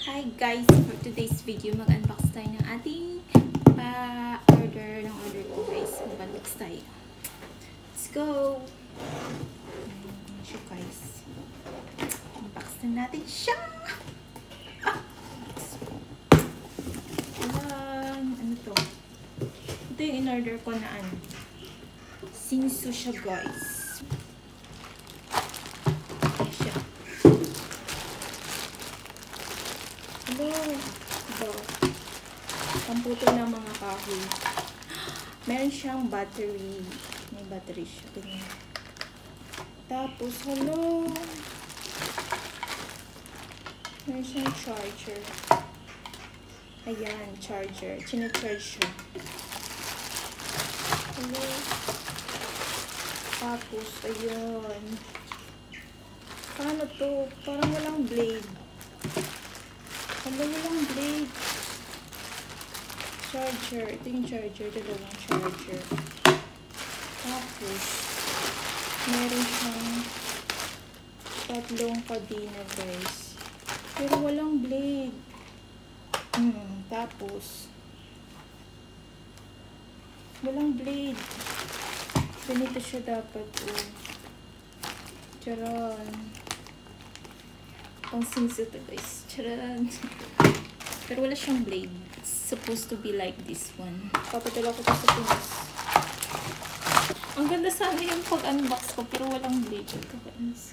Hi guys! For today's video, mag-unbox tayo ng ating order ko guys. Mag-unbox tayo. Let's go! Ayan siya guys. Unbox na natin siya! Ano to? Ito yung in-order ko na Sinsu siya guys. Ito. Pamputo ng mga kahoy. Meron siyang battery. May battery siya. Ganyan. Tapos, meron siyang charger. Ayan, charger. Chine-charge siya. Tapos, ayun. Paano to? Parang walang blade. Walang blade. Charger. Ito yung charger. Dalawang charger. Tapos, meron siyang tatlong kadena guys. Pero walang blade. Tapos, walang blade. Ganito siya dapat. Charan. Pang Sinsu to guys. Charan. Pero wala siyang blade. It's supposed to be like this one. Papadala ko to sa Pinas. Ang ganda sana yung pag-unbox ko pero walang blade. Ito guys.